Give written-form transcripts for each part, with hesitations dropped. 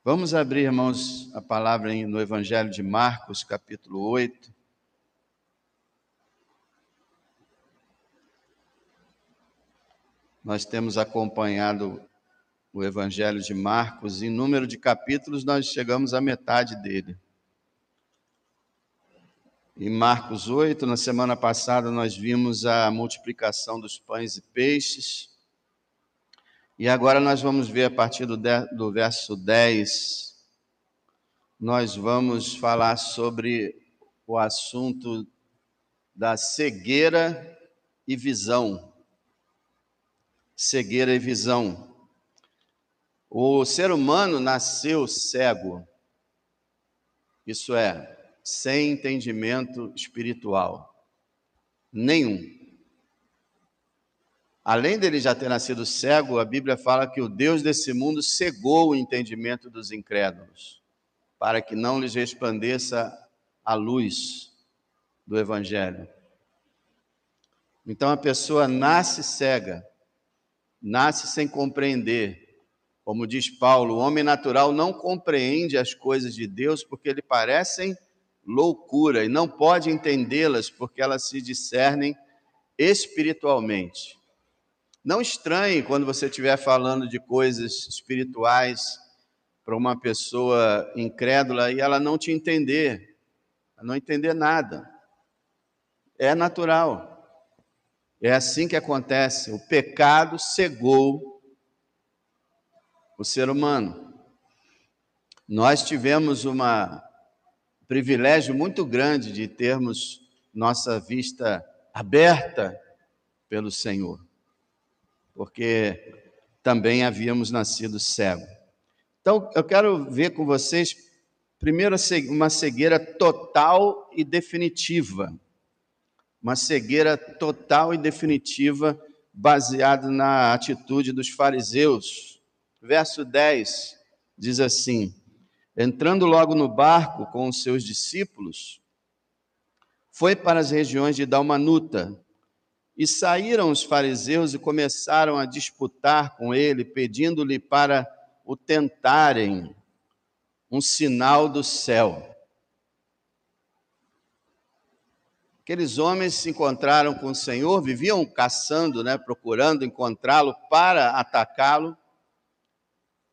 Vamos abrir, irmãos, a palavra no Evangelho de Marcos, capítulo 8. Nós temos acompanhado o Evangelho de Marcos. Em número de capítulos, nós chegamos à metade dele. Em Marcos 8, na semana passada, nós vimos a multiplicação dos pães e peixes. E agora nós vamos ver, a partir do verso 10, nós vamos falar sobre o assunto da cegueira e visão. Cegueira e visão. O ser humano nasceu cego, isso é, sem entendimento espiritual nenhum. Além dele já ter nascido cego, a Bíblia fala que o Deus desse mundo cegou o entendimento dos incrédulos, para que não lhes resplandeça a luz do Evangelho. Então a pessoa nasce cega, nasce sem compreender. Como diz Paulo, o homem natural não compreende as coisas de Deus porque lhe parecem loucura e não pode entendê-las porque elas se discernem espiritualmente. Não estranhe quando você estiver falando de coisas espirituais para uma pessoa incrédula e ela não te entender, não entender nada. É natural. É assim que acontece. O pecado cegou o ser humano. Nós tivemos um privilégio muito grande de termos nossa vista aberta pelo Senhor, porque também havíamos nascido cego. Então, eu quero ver com vocês, primeiro, uma cegueira total e definitiva. Uma cegueira total e definitiva baseada na atitude dos fariseus. Verso 10 diz assim: entrando logo no barco com os seus discípulos, foi para as regiões de Dalmanuta. E saíram os fariseus e começaram a disputar com ele, pedindo-lhe para o tentarem um sinal do céu. Aqueles homens se encontraram com o Senhor, viviam caçando, procurando encontrá-lo para atacá-lo,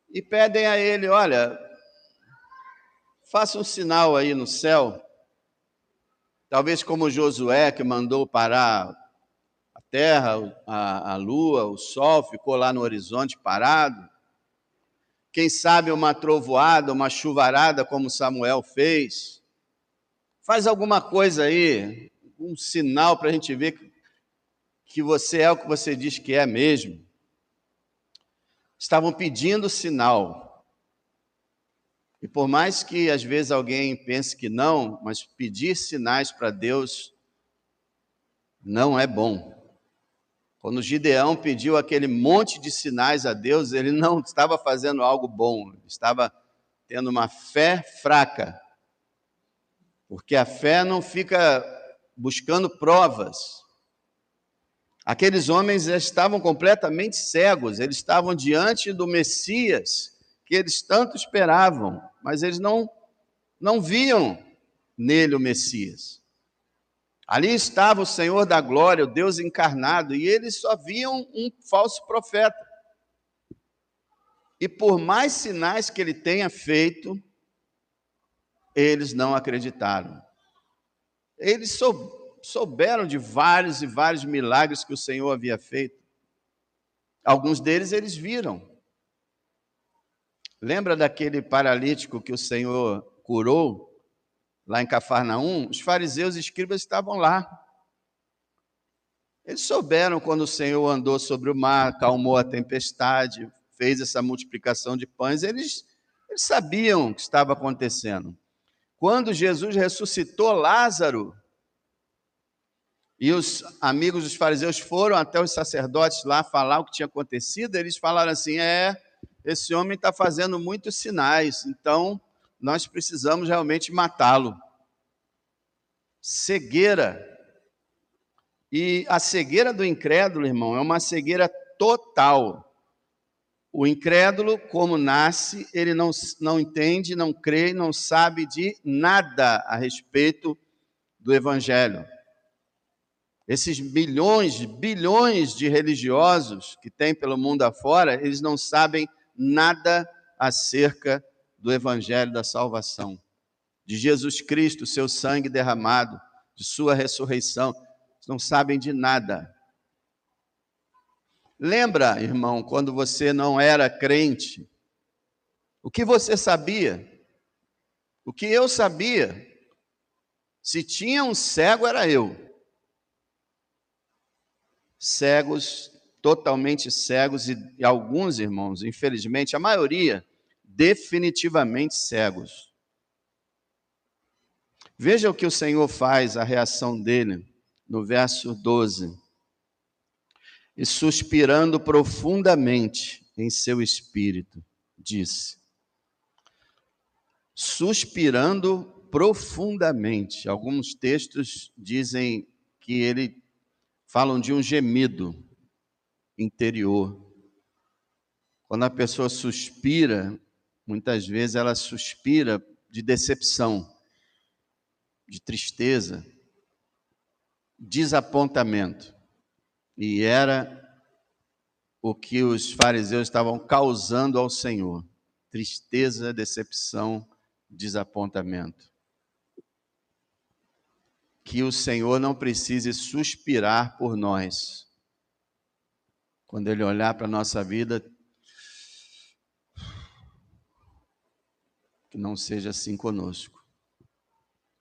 e pedem a ele: olha, faça um sinal aí no céu, talvez como Josué, que mandou parar a terra, a lua, o sol, ficou lá no horizonte parado. Quem sabe uma trovoada, uma chuvarada, como Samuel fez. Faz alguma coisa aí, um sinal para a gente ver que você é o que você diz que é mesmo. Estavam pedindo sinal. E por mais que às vezes alguém pense que não, mas pedir sinais para Deus não é bom. Quando Gideão pediu aquele monte de sinais a Deus, ele não estava fazendo algo bom, ele estava tendo uma fé fraca. Porque a fé não fica buscando provas. Aqueles homens estavam completamente cegos, eles estavam diante do Messias, que eles tanto esperavam, mas eles não viam nele o Messias. Ali estava o Senhor da glória, o Deus encarnado, e eles só viam um falso profeta. E por mais sinais que ele tenha feito, eles não acreditaram. Eles souberam de vários e vários milagres que o Senhor havia feito. Alguns deles eles viram. Lembra daquele paralítico que o Senhor curou lá em Cafarnaum? Os fariseus e escribas estavam lá. Eles souberam quando o Senhor andou sobre o mar, acalmou a tempestade, fez essa multiplicação de pães. Eles sabiam o que estava acontecendo. Quando Jesus ressuscitou Lázaro, e os amigos dos fariseus foram até os sacerdotes lá falar o que tinha acontecido, eles falaram assim: esse homem está fazendo muitos sinais, então nós precisamos realmente matá-lo. Cegueira. E a cegueira do incrédulo, irmão, é uma cegueira total. O incrédulo, como nasce, ele não entende, não crê, não sabe de nada a respeito do Evangelho. Esses bilhões de religiosos que tem pelo mundo afora, eles não sabem nada acerca do Evangelho da salvação, de Jesus Cristo, seu sangue derramado, de sua ressurreição. Eles não sabem de nada. Lembra, irmão, quando você não era crente, o que você sabia? O que eu sabia? Se tinha um cego, era eu. Cegos, totalmente cegos, e alguns irmãos, infelizmente, a maioria, definitivamente cegos. Veja o que o Senhor faz, a reação dele, no verso 12. E suspirando profundamente em seu espírito, disse. Suspirando profundamente. Alguns textos dizem que ele falam de um gemido interior. Quando a pessoa suspira, muitas vezes ela suspira de decepção, de tristeza, desapontamento. E era o que os fariseus estavam causando ao Senhor: tristeza, decepção, desapontamento. Que o Senhor não precise suspirar por nós. Quando Ele olhar para a nossa vida, que não seja assim conosco.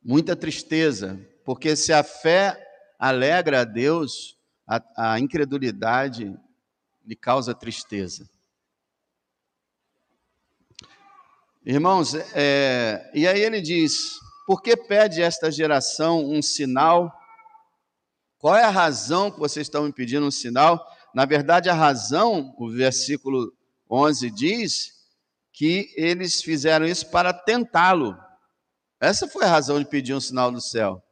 Muita tristeza, porque se a fé alegra a Deus, a incredulidade lhe causa tristeza. Irmãos, e aí ele diz: por que pede esta geração um sinal? Qual é a razão que vocês estão me pedindo um sinal? Na verdade, a razão, o versículo 11 diz que eles fizeram isso para tentá-lo. Essa foi a razão de pedir um sinal do céu.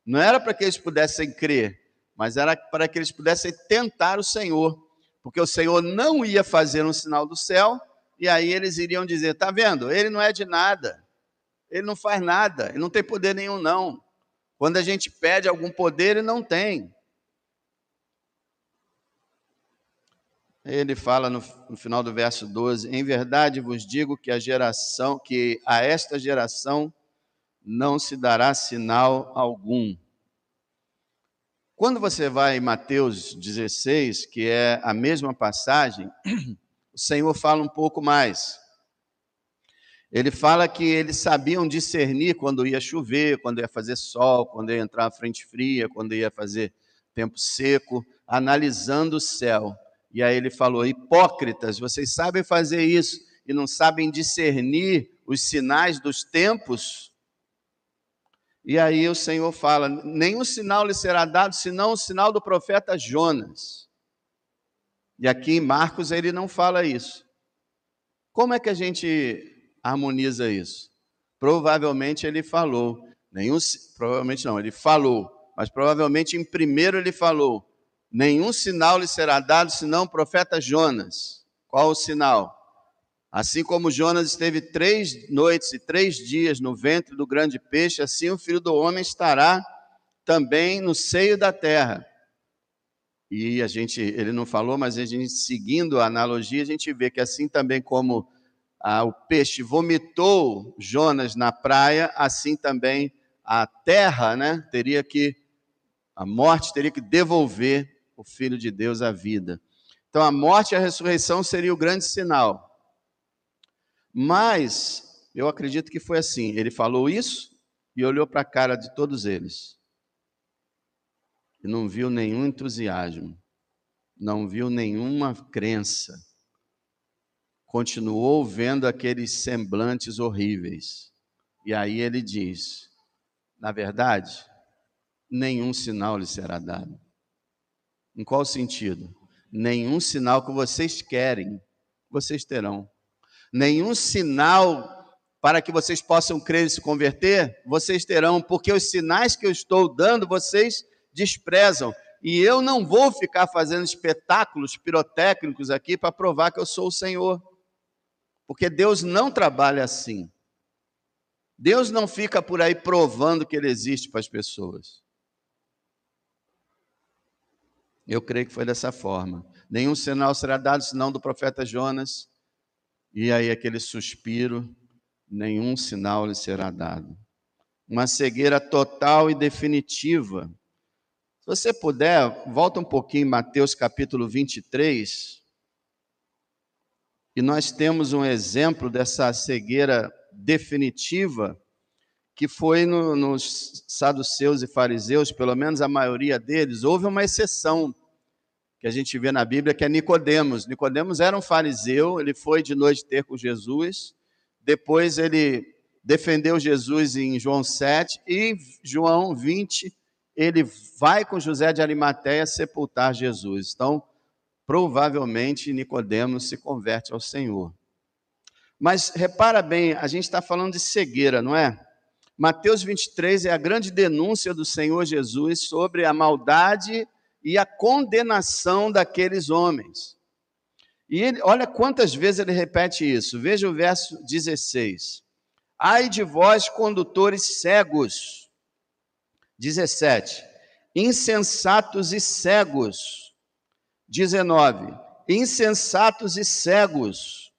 Não era para que eles pudessem crer, mas era para que eles pudessem tentar o Senhor, porque o Senhor não ia fazer um sinal do céu, e aí eles iriam dizer: está vendo, ele não é de nada, ele não faz nada, ele não tem poder nenhum não. Quando a gente pede algum poder, ele não tem. Ele fala no final do verso 12: em verdade vos digo que a esta geração não se dará sinal algum. Quando você vai em Mateus 16, que é a mesma passagem, o Senhor fala um pouco mais. Ele fala que eles sabiam discernir quando ia chover, quando ia fazer sol, quando ia entrar a frente fria, quando ia fazer tempo seco, analisando o céu. E aí ele falou: hipócritas, vocês sabem fazer isso e não sabem discernir os sinais dos tempos? E aí o Senhor fala: nenhum sinal lhe será dado, senão o sinal do profeta Jonas. E aqui em Marcos ele não fala isso. Como é que a gente harmoniza isso? Provavelmente ele falou, ele falou, mas provavelmente em primeiro ele falou: nenhum sinal lhe será dado, senão o profeta Jonas. Qual o sinal? Assim como Jonas esteve 3 noites e 3 dias no ventre do grande peixe, assim o Filho do Homem estará também no seio da terra. E ele não falou, mas a gente, seguindo a analogia, a gente vê que assim também como o peixe vomitou Jonas na praia, assim também a terra, a morte teria que devolver o Filho de Deus à vida. Então a morte e a ressurreição seria o grande sinal. Mas eu acredito que foi assim: ele falou isso e olhou para a cara de todos eles e não viu nenhum entusiasmo, não viu nenhuma crença, continuou vendo aqueles semblantes horríveis. E aí ele diz: na verdade, nenhum sinal lhe será dado. Em qual sentido? Nenhum sinal que vocês querem, vocês terão. Nenhum sinal para que vocês possam crer e se converter, vocês terão, porque os sinais que eu estou dando, vocês desprezam. E eu não vou ficar fazendo espetáculos pirotécnicos aqui para provar que eu sou o Senhor. Porque Deus não trabalha assim. Deus não fica por aí provando que Ele existe para as pessoas. Eu creio que foi dessa forma. Nenhum sinal será dado, senão do profeta Jonas. E aí aquele suspiro, nenhum sinal lhe será dado. Uma cegueira total e definitiva. Se você puder, volta um pouquinho em Mateus capítulo 23. E nós temos um exemplo dessa cegueira definitiva, que foi nos saduceus e fariseus, pelo menos a maioria deles. Houve uma exceção que a gente vê na Bíblia, que é Nicodemos. Nicodemos era um fariseu, ele foi de noite ter com Jesus, depois ele defendeu Jesus em João 7, e em João 20, ele vai com José de Arimateia sepultar Jesus. Então, provavelmente, Nicodemos se converte ao Senhor. Mas, repara bem, a gente está falando de cegueira, não é? Mateus 23 é a grande denúncia do Senhor Jesus sobre a maldade e a condenação daqueles homens. E ele, olha quantas vezes ele repete isso. Veja o verso 16. Ai de vós, condutores cegos. 17. Insensatos e cegos. 19. Insensatos e cegos.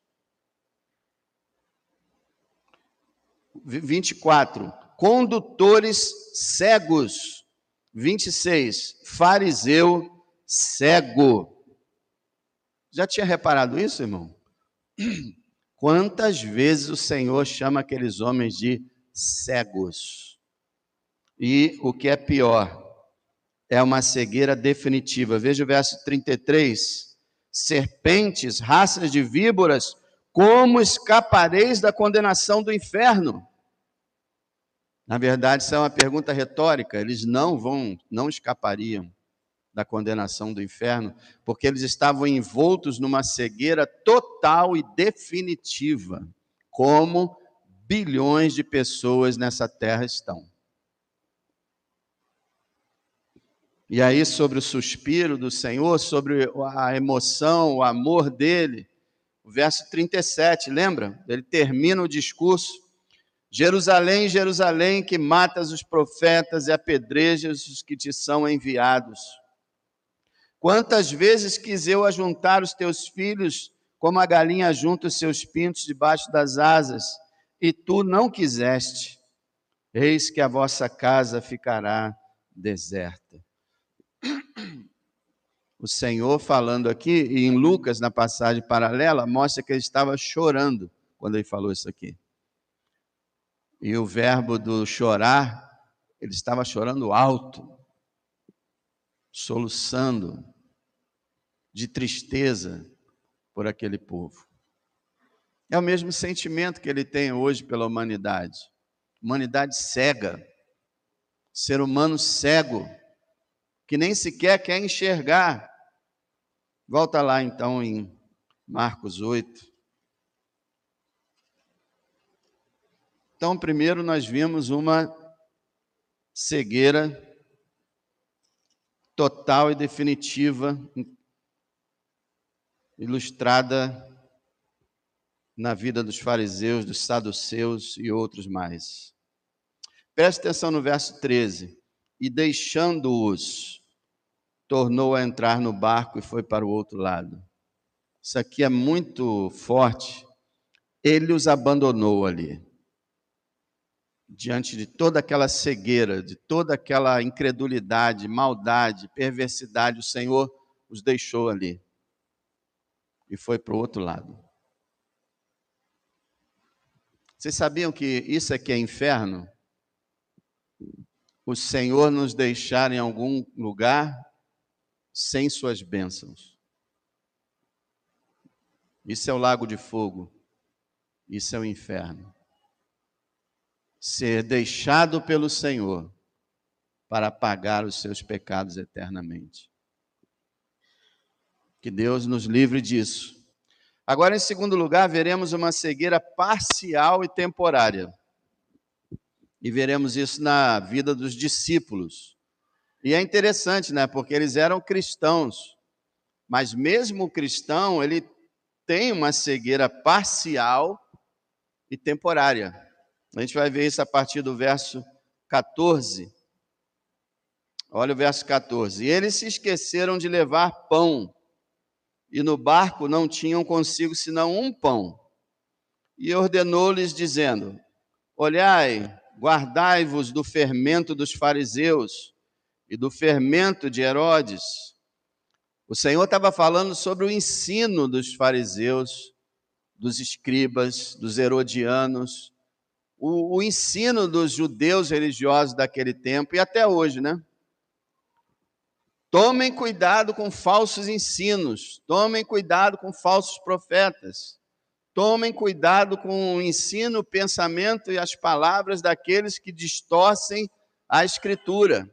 24. Condutores cegos. 26. Fariseu cego. Já tinha reparado isso, irmão? Quantas vezes o Senhor chama aqueles homens de cegos? E o que é pior, é uma cegueira definitiva. Veja o verso 33. Serpentes, raças de víboras, como escapareis da condenação do inferno? Na verdade, isso é uma pergunta retórica. Eles não escapariam da condenação do inferno, porque eles estavam envoltos numa cegueira total e definitiva, como bilhões de pessoas nessa terra estão. E aí, sobre o suspiro do Senhor, sobre a emoção, o amor dele, o verso 37, lembra? Ele termina o discurso: Jerusalém, Jerusalém, que matas os profetas e apedrejas os que te são enviados. Quantas vezes quis eu ajuntar os teus filhos, como a galinha junta os seus pintos debaixo das asas, e tu não quiseste. Eis que a vossa casa ficará deserta. O Senhor falando aqui, e em Lucas, na passagem paralela, mostra que ele estava chorando quando ele falou isso aqui. E o verbo do chorar, ele estava chorando alto, soluçando, de tristeza por aquele povo. É o mesmo sentimento que ele tem hoje pela humanidade. Humanidade cega, ser humano cego, que nem sequer quer enxergar. Volta lá então em Marcos 8. Então, primeiro nós vimos uma cegueira total e definitiva, ilustrada na vida dos fariseus, dos saduceus e outros mais. Preste atenção no verso 13. E deixando-os, tornou a entrar no barco e foi para o outro lado. Isso aqui é muito forte. Ele os abandonou ali. Diante de toda aquela cegueira, de toda aquela incredulidade, maldade, perversidade, o Senhor os deixou ali. E foi para o outro lado. Vocês sabiam que isso aqui é inferno? O Senhor nos deixar em algum lugar sem suas bênçãos. Isso é o lago de fogo. Isso é o inferno. Ser deixado pelo Senhor para pagar os seus pecados eternamente. Que Deus nos livre disso. Agora, em segundo lugar, veremos uma cegueira parcial e temporária. E veremos isso na vida dos discípulos. E é interessante, né? Porque eles eram cristãos, mas mesmo o cristão, ele tem uma cegueira parcial e temporária. A gente vai ver isso a partir do verso 14. Olha o verso 14. E eles se esqueceram de levar pão, e no barco não tinham consigo senão um pão. E ordenou-lhes, dizendo: olhai, guardai-vos do fermento dos fariseus e do fermento de Herodes. O Senhor estava falando sobre o ensino dos fariseus, dos escribas, dos herodianos, o ensino dos judeus religiosos daquele tempo e até hoje, né? Tomem cuidado com falsos ensinos, tomem cuidado com falsos profetas, tomem cuidado com o ensino, o pensamento e as palavras daqueles que distorcem a Escritura.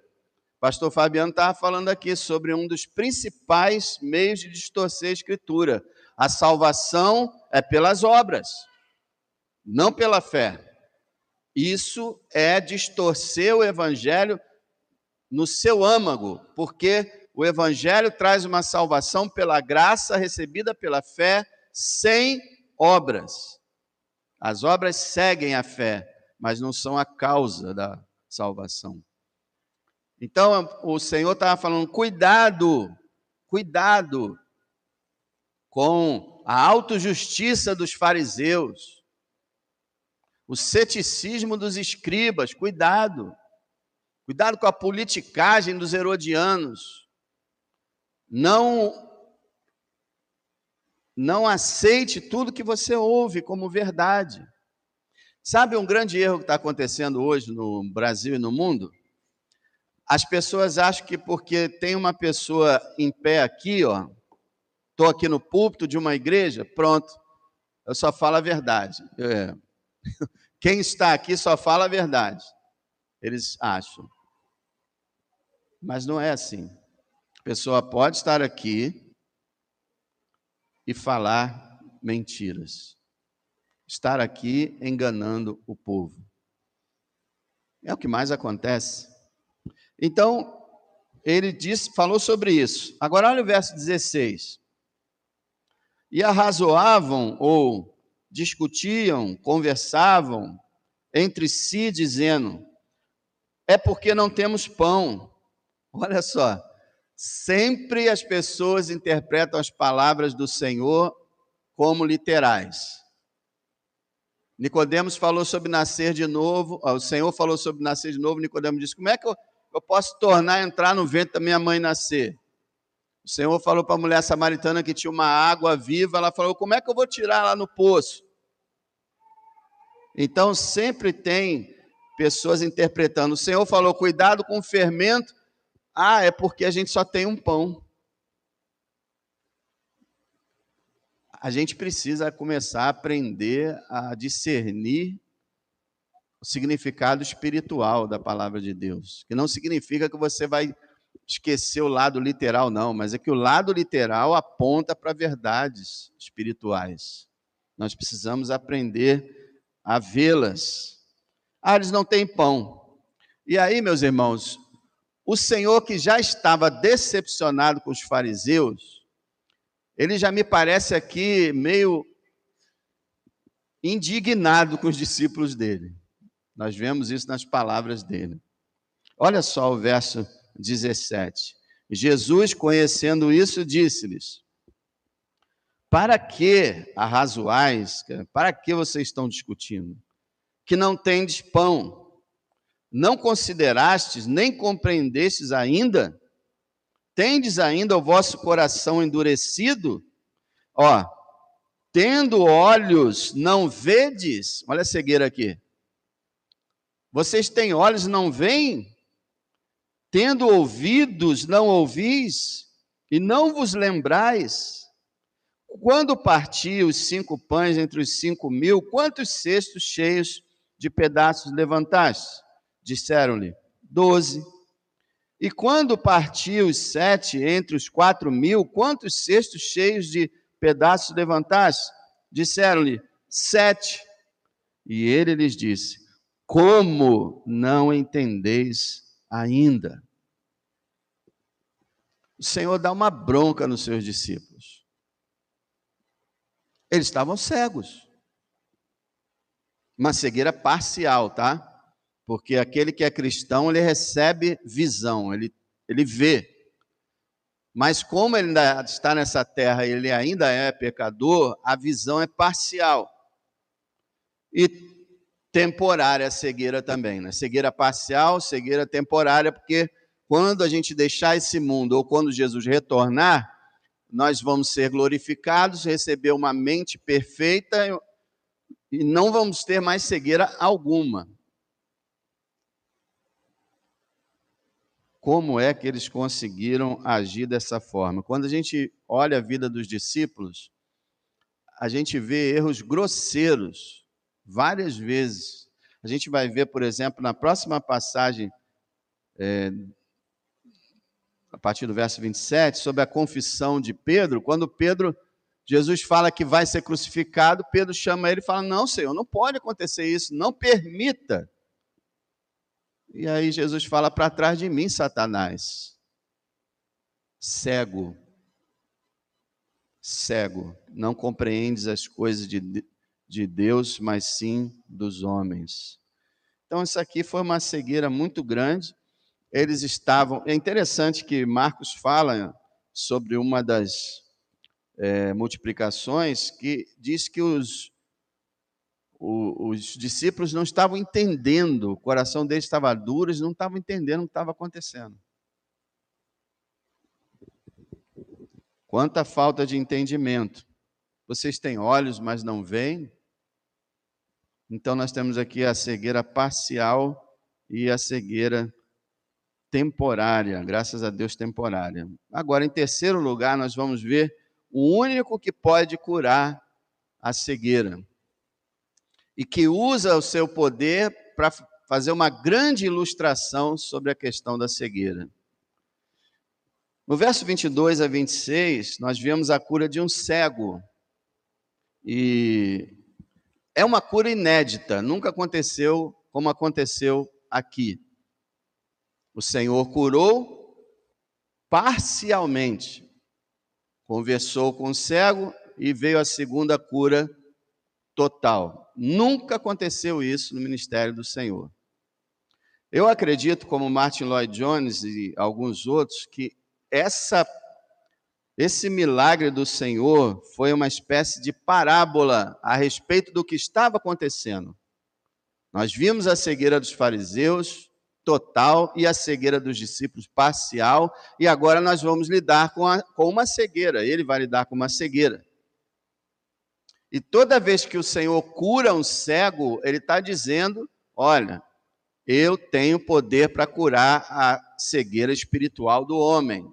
Pastor Fabiano estava falando aqui sobre um dos principais meios de distorcer a Escritura. A salvação é pelas obras, não pela fé. Isso é distorcer o Evangelho no seu âmago, porque o Evangelho traz uma salvação pela graça recebida pela fé, sem obras. As obras seguem a fé, mas não são a causa da salvação. Então, o Senhor estava falando, cuidado com a autojustiça dos fariseus, o ceticismo dos escribas, cuidado com a politicagem dos herodianos. Não aceite tudo que você ouve como verdade. Sabe um grande erro que está acontecendo hoje no Brasil e no mundo? As pessoas acham que porque tem uma pessoa em pé aqui, ó, estou aqui no púlpito de uma igreja, pronto, eu só falo a verdade. Quem está aqui só fala a verdade. Eles acham. Mas não é assim. A pessoa pode estar aqui e falar mentiras. Estar aqui enganando o povo. É o que mais acontece. Então, ele falou sobre isso. Agora olha o verso 16. E arrazoavam ou discutiam, conversavam entre si, dizendo: é porque não temos pão. Olha só, sempre as pessoas interpretam as palavras do Senhor como literais. Nicodemos falou sobre nascer de novo, o Senhor falou sobre nascer de novo, Nicodemos disse: como é que eu posso entrar no ventre da minha mãe e nascer? O Senhor falou para a mulher samaritana que tinha uma água viva, ela falou: como é que eu vou tirar lá no poço? Então sempre tem pessoas interpretando. O Senhor falou: cuidado com o fermento. É porque a gente só tem um pão. A gente precisa começar a aprender a discernir o significado espiritual da palavra de Deus, que não significa que você vai esquecer o lado literal, não, mas é que o lado literal aponta para verdades espirituais. Nós precisamos aprender a vê-las. Eles não têm pão. E aí, meus irmãos, o Senhor, que já estava decepcionado com os fariseus, ele já me parece aqui meio indignado com os discípulos dele. Nós vemos isso nas palavras dele. Olha só o verso 17. Jesus, conhecendo isso, disse-lhes: para que arrazoais? Para que vocês estão discutindo? Que não tendes pão. Não considerastes, nem compreendestes ainda? Tendes ainda o vosso coração endurecido? Tendo olhos, não vedes? Olha a cegueira aqui. Vocês têm olhos e não veem? Tendo ouvidos, não ouvis? E não vos lembrais? Quando parti os 5 pães entre os 5.000, quantos cestos cheios de pedaços levantaste? Disseram-lhe: 12. E quando partiu os 7 entre os 4.000, quantos cestos cheios de pedaços levantaste? Disseram-lhe: 7. E ele lhes disse: como não entendeis ainda? o Senhor dá uma bronca nos seus discípulos. Eles estavam cegos. Uma cegueira parcial, tá? Porque aquele que é cristão, ele recebe visão, ele vê. Mas como ele ainda está nessa terra, ele ainda é pecador, a visão é parcial. E temporária a cegueira também, né? Cegueira parcial, cegueira temporária, porque quando a gente deixar esse mundo, ou quando Jesus retornar, nós vamos ser glorificados, receber uma mente perfeita e não vamos ter mais cegueira alguma. Como é que eles conseguiram agir dessa forma? Quando a gente olha a vida dos discípulos, a gente vê erros grosseiros várias vezes. A gente vai ver, por exemplo, na próxima passagem, a partir do verso 27, sobre a confissão de Pedro. Quando Jesus fala que vai ser crucificado, Pedro chama ele e fala: não, Senhor, não pode acontecer isso, não permita. E aí Jesus fala: para trás de mim, Satanás. Cego, não compreendes as coisas de Deus, mas sim dos homens. Então isso aqui foi uma cegueira muito grande. Eles estavam... É interessante que Marcos fala sobre uma das multiplicações, que diz que os discípulos não estavam entendendo, o coração deles estava duro, eles não estavam entendendo o que estava acontecendo. Quanta falta de entendimento. Vocês têm olhos, mas não veem? Então nós temos aqui a cegueira parcial e a cegueira temporária, graças a Deus temporária. Agora, em terceiro lugar, nós vamos ver o único que pode curar a cegueira e que usa o seu poder para fazer uma grande ilustração sobre a questão da cegueira. No verso 22 a 26, nós vemos a cura de um cego. E é uma cura inédita, nunca aconteceu como aconteceu aqui. O Senhor curou parcialmente, conversou com o cego e veio a segunda cura total. Nunca aconteceu isso no ministério do Senhor. Eu acredito, como Martin Lloyd Jones e alguns outros, que esse milagre do Senhor foi uma espécie de parábola a respeito do que estava acontecendo. Nós vimos a cegueira dos fariseus total e a cegueira dos discípulos parcial, e agora nós vamos lidar com uma cegueira, ele vai lidar com uma cegueira. E toda vez que o Senhor cura um cego, ele está dizendo: olha, eu tenho poder para curar a cegueira espiritual do homem.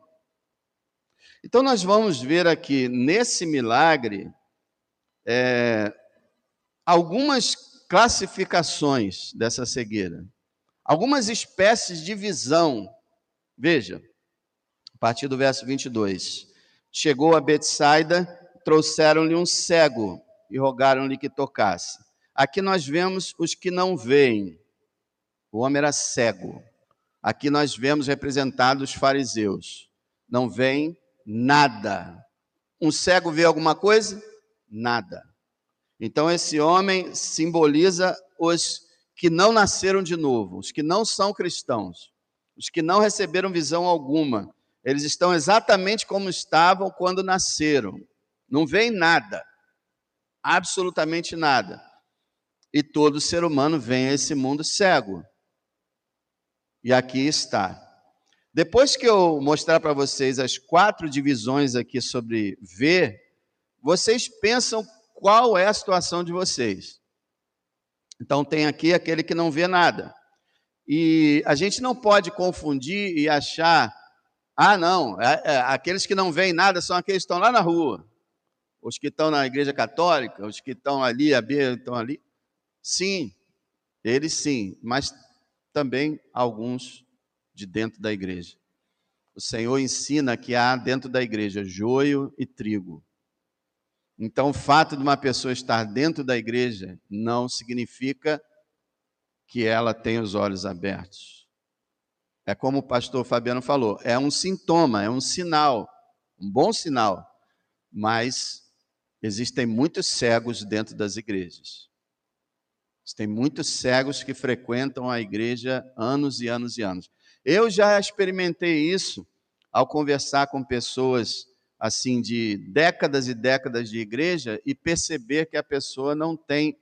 Então nós vamos ver aqui nesse milagre algumas classificações dessa cegueira, algumas espécies de visão. Veja, a partir do verso 22. Chegou a Betsaida, trouxeram-lhe um cego e rogaram-lhe que tocasse. Aqui nós vemos os que não veem. O homem era cego. Aqui nós vemos representados os fariseus. Não veem nada. Um cego vê alguma coisa? Nada. Então esse homem simboliza os que não nasceram de novo, os que não são cristãos, os que não receberam visão alguma. Eles estão exatamente como estavam quando nasceram. Não veem nada, absolutamente nada. E todo ser humano vem a esse mundo cego. E aqui está. Depois que eu mostrar para vocês as 4 divisões aqui sobre ver, vocês pensam qual é a situação de vocês. Então tem aqui aquele que não vê nada. E a gente não pode confundir e achar, não, aqueles que não veem nada são aqueles que estão lá na rua. Os que estão na igreja católica, os que estão ali, estão ali. Sim, eles sim, mas também alguns de dentro da igreja. O Senhor ensina que há dentro da igreja joio e trigo. Então, o fato de uma pessoa estar dentro da igreja não significa que ela tenha os olhos abertos. É como o pastor Fabiano falou, é um sintoma, é um sinal, um bom sinal, mas existem muitos cegos dentro das igrejas. Tem muitos cegos que frequentam a igreja anos e anos e anos. Eu já experimentei isso ao conversar com pessoas assim de décadas e décadas de igreja e perceber que a pessoa não tem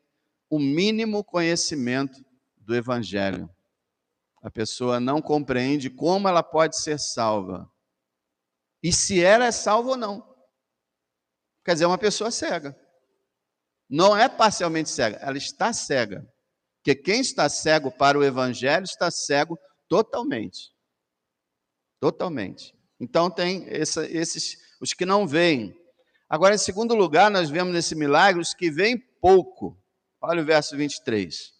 o mínimo conhecimento do evangelho. A pessoa não compreende como ela pode ser salva. E se ela é salva ou não. Quer dizer, é uma pessoa cega. Não é parcialmente cega, ela está cega. Porque quem está cego para o evangelho está cego totalmente. Totalmente. Então tem esses, os que não veem. Agora, em segundo lugar, nós vemos nesse milagre os que veem pouco. Olha o verso 23.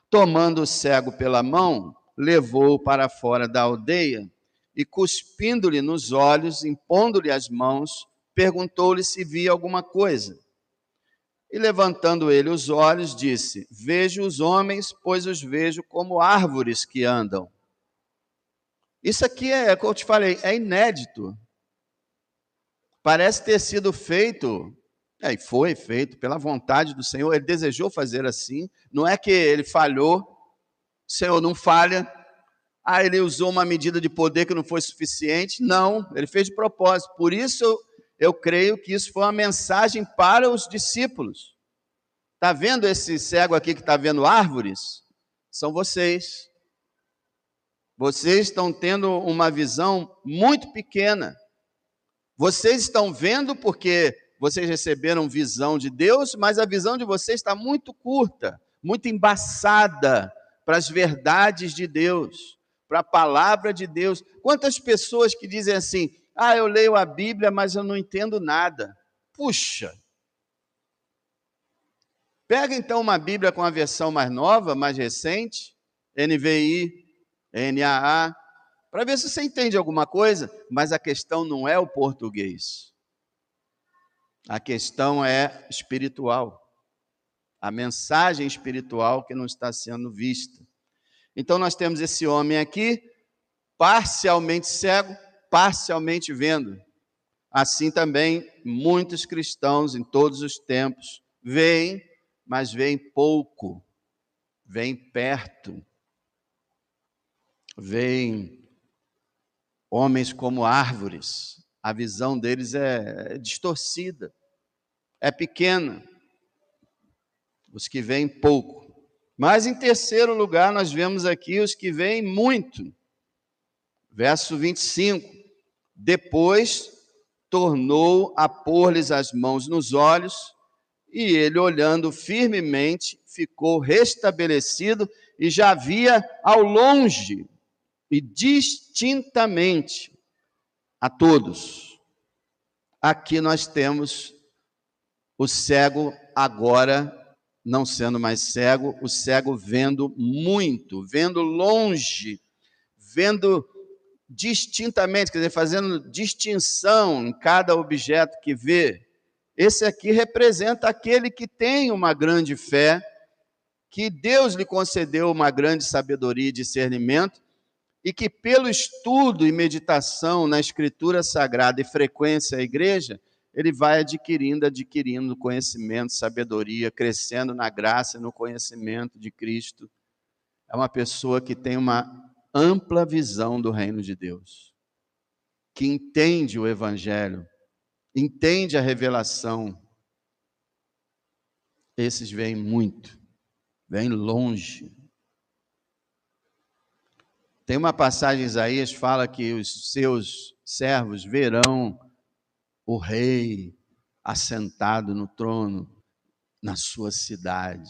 Tomando o cego pela mão, levou-o para fora da aldeia e, cuspindo-lhe nos olhos, impondo-lhe as mãos, perguntou-lhe se via alguma coisa. E levantando ele os olhos, disse: vejo os homens, pois os vejo como árvores que andam. Isso aqui é, como eu te falei, é inédito. Parece ter sido feito, e foi feito pela vontade do Senhor. Ele desejou fazer assim. Não é que ele falhou, o Senhor não falha. Ele usou uma medida de poder que não foi suficiente. Não, ele fez de propósito. Por isso eu creio que isso foi uma mensagem para os discípulos. Está vendo esse cego aqui que está vendo árvores? São vocês. Vocês estão tendo uma visão muito pequena. Vocês estão vendo porque vocês receberam visão de Deus, mas a visão de vocês está muito curta, muito embaçada para as verdades de Deus, para a palavra de Deus. Quantas pessoas que dizem assim: eu leio a Bíblia, mas eu não entendo nada. Puxa! Pega então uma Bíblia com a versão mais nova, mais recente, NVI, NAA, para ver se você entende alguma coisa, mas a questão não é o português. A questão é espiritual. A mensagem espiritual que não está sendo vista. Então nós temos esse homem aqui, parcialmente cego, parcialmente vendo. Assim também muitos cristãos em todos os tempos veem, mas veem pouco, veem perto, veem homens como árvores, a visão deles é distorcida, é pequena, os que veem pouco. Mas em terceiro lugar, nós vemos aqui os que veem muito. Verso 25, depois tornou a pôr-lhes as mãos nos olhos, e ele, olhando firmemente, ficou restabelecido e já via ao longe e distintamente a todos. Aqui nós temos o cego agora não sendo mais cego, o cego vendo muito, vendo longe, vendo distintamente, quer dizer, fazendo distinção em cada objeto que vê. Esse aqui representa aquele que tem uma grande fé, que Deus lhe concedeu uma grande sabedoria e discernimento, e que pelo estudo e meditação na Escritura Sagrada e frequência à igreja, ele vai adquirindo conhecimento, sabedoria, crescendo na graça e no conhecimento de Cristo. É uma pessoa que tem uma ampla visão do reino de Deus, que entende o Evangelho, entende a revelação. Esses veem muito, veem longe. Tem uma passagem em Isaías que fala que os seus servos verão o rei assentado no trono na sua cidade.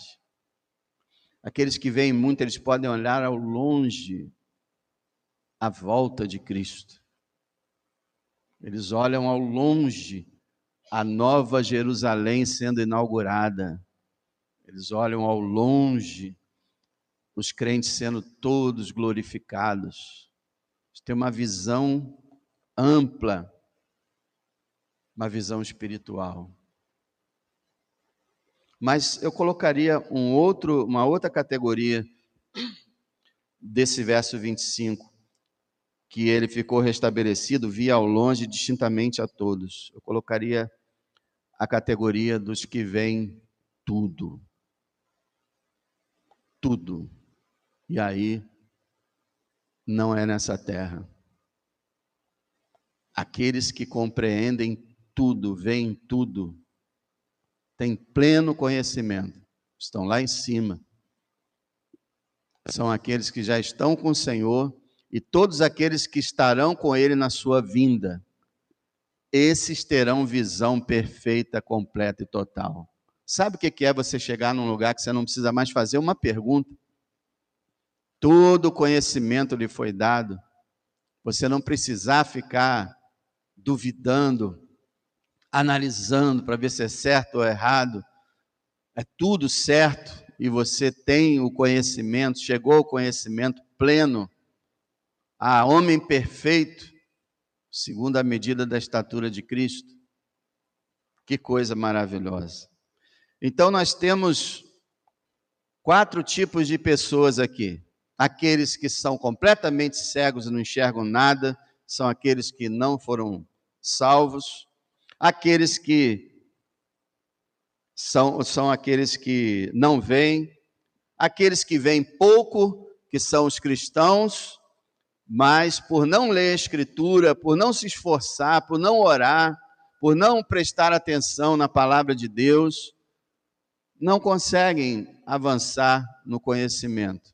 Aqueles que veem muito, eles podem olhar ao longe a volta de Cristo. Eles olham ao longe a nova Jerusalém sendo inaugurada. Eles olham ao longe os crentes sendo todos glorificados. Eles têm uma visão ampla, uma visão espiritual. Mas eu colocaria uma outra categoria desse verso 25, que ele ficou restabelecido, via ao longe distintamente a todos. Eu colocaria a categoria dos que veem tudo. Tudo. E aí, não é nessa terra. Aqueles que compreendem tudo, veem tudo, têm pleno conhecimento, estão lá em cima. São aqueles que já estão com o Senhor e todos aqueles que estarão com Ele na sua vinda. Esses terão visão perfeita, completa e total. Sabe o que é você chegar num lugar que você não precisa mais fazer uma pergunta? Todo o conhecimento lhe foi dado. Você não precisar ficar duvidando, analisando para ver se é certo ou errado. É tudo certo e você tem o conhecimento, chegou ao conhecimento pleno, a homem perfeito, segundo a medida da estatura de Cristo. Que coisa maravilhosa. Então nós temos 4 tipos de pessoas aqui. Aqueles que são completamente cegos e não enxergam nada, são aqueles que não foram salvos. Aqueles que são aqueles que não veem. Aqueles que veem pouco, que são os cristãos, mas por não ler a Escritura, por não se esforçar, por não orar, por não prestar atenção na palavra de Deus, não conseguem avançar no conhecimento.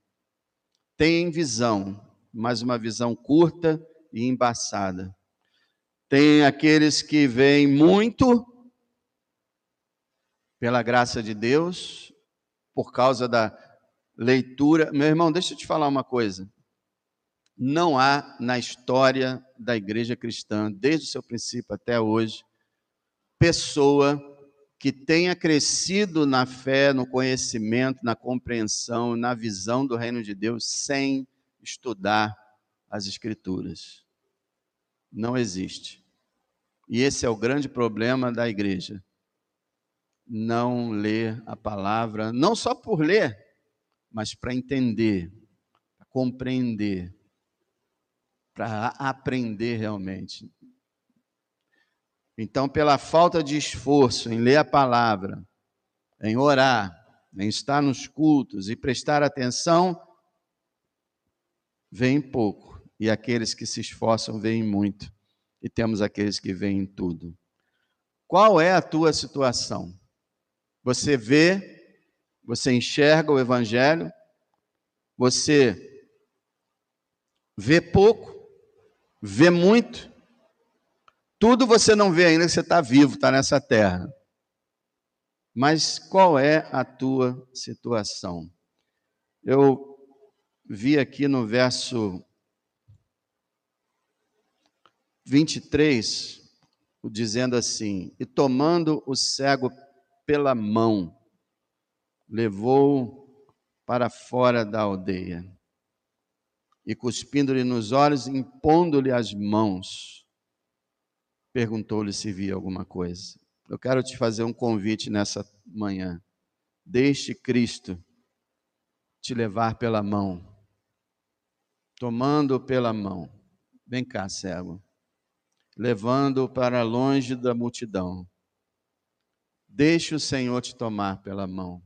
Têm visão, mas uma visão curta e embaçada. Tem aqueles que veem muito, pela graça de Deus, por causa da leitura. Meu irmão, deixa eu te falar uma coisa. Não há na história da igreja cristã, desde o seu princípio até hoje, pessoa que tenha crescido na fé, no conhecimento, na compreensão, na visão do reino de Deus, sem estudar as Escrituras. Não existe. E esse é o grande problema da igreja. Não ler a palavra, não só por ler, mas para entender, para compreender, para aprender realmente. Então, pela falta de esforço em ler a palavra, em orar, em estar nos cultos e prestar atenção, veem pouco. E aqueles que se esforçam veem muito. E temos aqueles que veem tudo. Qual é a tua situação? Você vê, você enxerga o Evangelho, você vê pouco, vê muito, tudo você não vê ainda que você está vivo, está nessa terra. Mas qual é a tua situação? Eu vi aqui no verso 23, dizendo assim: e tomando o cego pela mão, levou-o para fora da aldeia, e cuspindo-lhe nos olhos, impondo-lhe as mãos, perguntou-lhe se via alguma coisa. Eu quero te fazer um convite nessa manhã. Deixe Cristo te levar pela mão, tomando-o pela mão. Vem cá, cego. Levando-o para longe da multidão. Deixe o Senhor te tomar pela mão.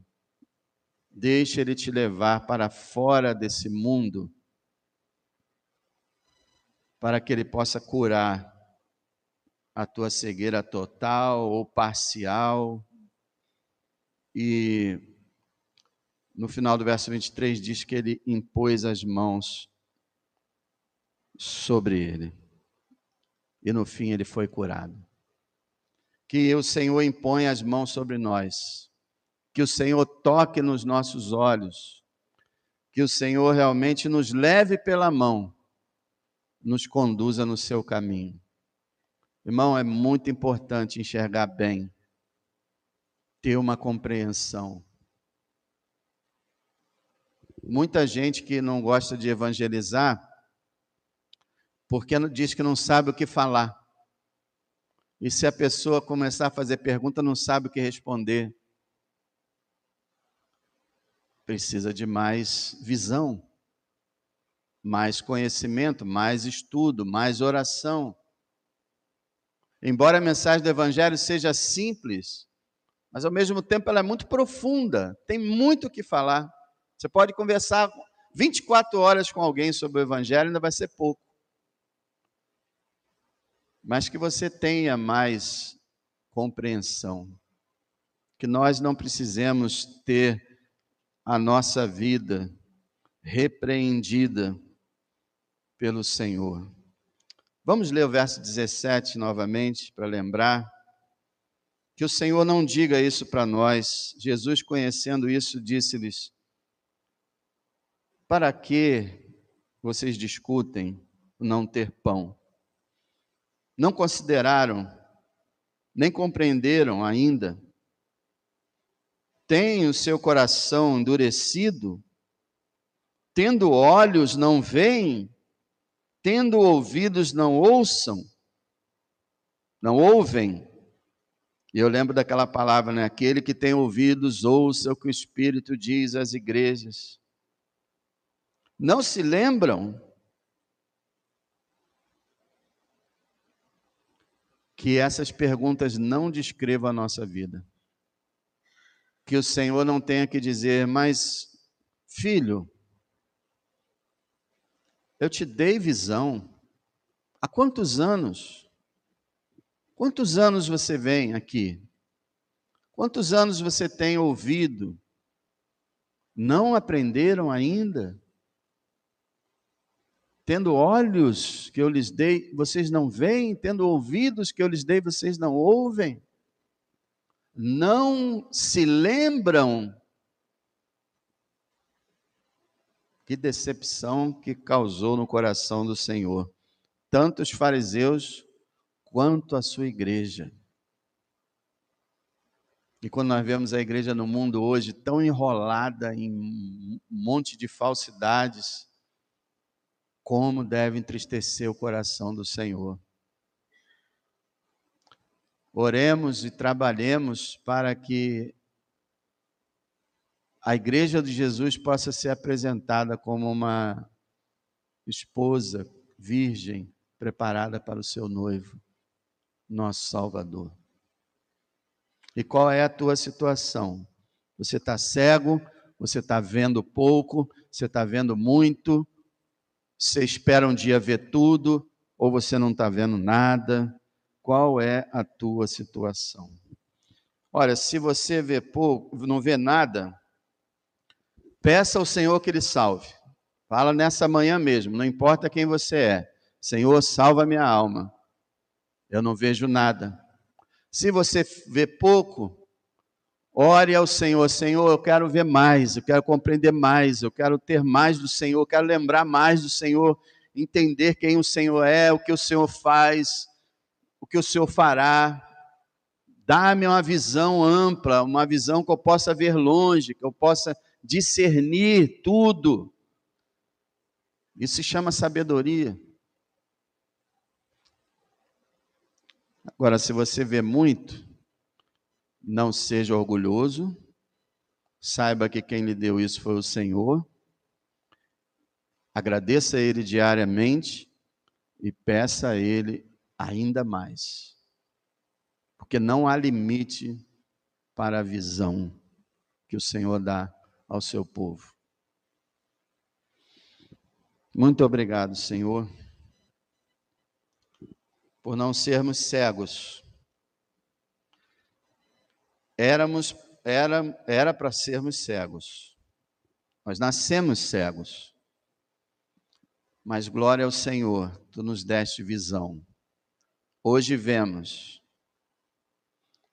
Deixe Ele te levar para fora desse mundo, para que Ele possa curar a tua cegueira total ou parcial. E no final do verso 23 diz que Ele impôs as mãos sobre ele. E no fim ele foi curado. Que o Senhor imponha as mãos sobre nós. Que o Senhor toque nos nossos olhos. Que o Senhor realmente nos leve pela mão, nos conduza no seu caminho. Irmão, é muito importante enxergar bem, ter uma compreensão. Muita gente que não gosta de evangelizar, porque diz que não sabe o que falar. E se a pessoa começar a fazer pergunta, não sabe o que responder. Precisa de mais visão. mais conhecimento, mais estudo, mais oração. Embora a mensagem do Evangelho seja simples, mas ao mesmo tempo ela é muito profunda, tem muito o que falar. Você pode conversar 24 horas com alguém sobre o Evangelho, ainda vai ser pouco. Mas que você tenha mais compreensão, que nós não precisemos ter a nossa vida repreendida pelo Senhor. Vamos ler o verso 17 novamente, para lembrar que o Senhor não diga isso para nós. Jesus, conhecendo isso, disse-lhes: para que vocês discutem o não ter pão? Não consideraram, nem compreenderam ainda? Tem o seu coração endurecido? Tendo olhos, não veem? Tendo ouvidos, não ouçam? Não ouvem? E eu lembro daquela palavra, né? Aquele que tem ouvidos, ouça o que o Espírito diz às igrejas. Não se lembram que essas perguntas não descrevam a nossa vida? Que o Senhor não tenha que dizer: mas, filho, eu te dei visão. Há quantos anos? Quantos anos você vem aqui? Quantos anos você tem ouvido? Não aprenderam ainda? Tendo olhos que eu lhes dei, vocês não veem? Tendo ouvidos que eu lhes dei, vocês não ouvem? Não se lembram? Que decepção que causou no coração do Senhor, tanto os fariseus quanto a sua igreja. E quando nós vemos a igreja no mundo hoje tão enrolada em um monte de falsidades, como deve entristecer o coração do Senhor. Oremos e trabalhemos para que a igreja de Jesus possa ser apresentada como uma esposa virgem preparada para o seu noivo, nosso Salvador. E qual é a tua situação? Você está cego? Você está vendo pouco? Você está vendo muito? Você espera um dia ver tudo? Ou você não está vendo nada? Qual é a tua situação? Olha, se você vê pouco, não vê nada, peça ao Senhor que Ele salve. Fala nessa manhã mesmo, não importa quem você é. Senhor, salva minha alma. Eu não vejo nada. Se você vê pouco, ore ao Senhor. Senhor, eu quero ver mais, eu quero compreender mais, eu quero ter mais do Senhor, eu quero lembrar mais do Senhor, entender quem o Senhor é, o que o Senhor faz, o que o Senhor fará. Dá-me uma visão ampla, uma visão que eu possa ver longe, que eu possa discernir tudo. Isso se chama sabedoria. Agora, se você vê muito, não seja orgulhoso, saiba que quem lhe deu isso foi o Senhor, agradeça a Ele diariamente e peça a Ele ainda mais, porque não há limite para a visão que o Senhor dá ao seu povo. Muito obrigado, Senhor, por não sermos cegos. Era para sermos cegos. Nós nascemos cegos. Mas glória ao Senhor, Tu nos deste visão. Hoje vemos.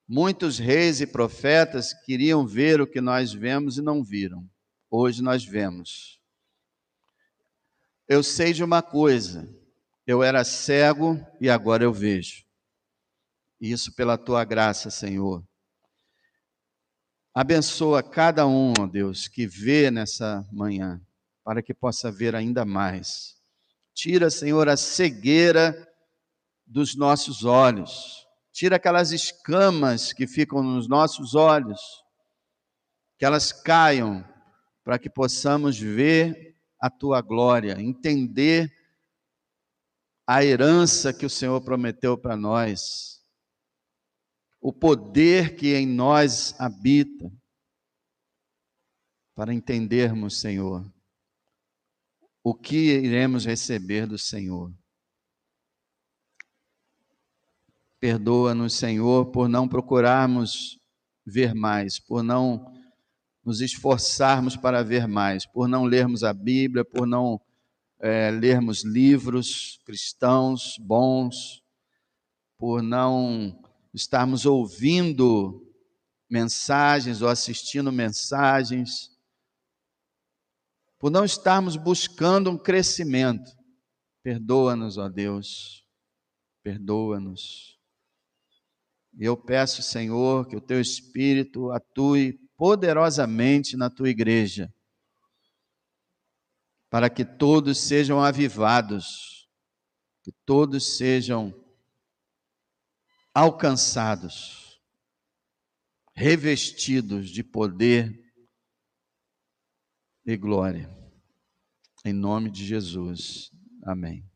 Muitos reis e profetas queriam ver o que nós vemos e não viram. Hoje nós vemos. Eu sei de uma coisa, eu era cego e agora eu vejo. Isso pela Tua graça, Senhor. Abençoa cada um, ó Deus, que vê nessa manhã, para que possa ver ainda mais. Tira, Senhor, a cegueira dos nossos olhos. Tira aquelas escamas que ficam nos nossos olhos, que elas caiam, para que possamos ver a tua glória, entender a herança que o Senhor prometeu para nós, o poder que em nós habita, para entendermos, Senhor, o que iremos receber do Senhor. Perdoa-nos, Senhor, por não procurarmos ver mais, por não nos esforçarmos para ver mais, por não lermos a Bíblia, por não lermos livros cristãos bons, por não estarmos ouvindo mensagens ou assistindo mensagens, por não estarmos buscando um crescimento. Perdoa-nos, ó Deus, perdoa-nos. E eu peço, Senhor, que o Teu Espírito atue poderosamente na Tua igreja, para que todos sejam avivados, que todos sejam alcançados, revestidos de poder e glória. Em nome de Jesus. Amém.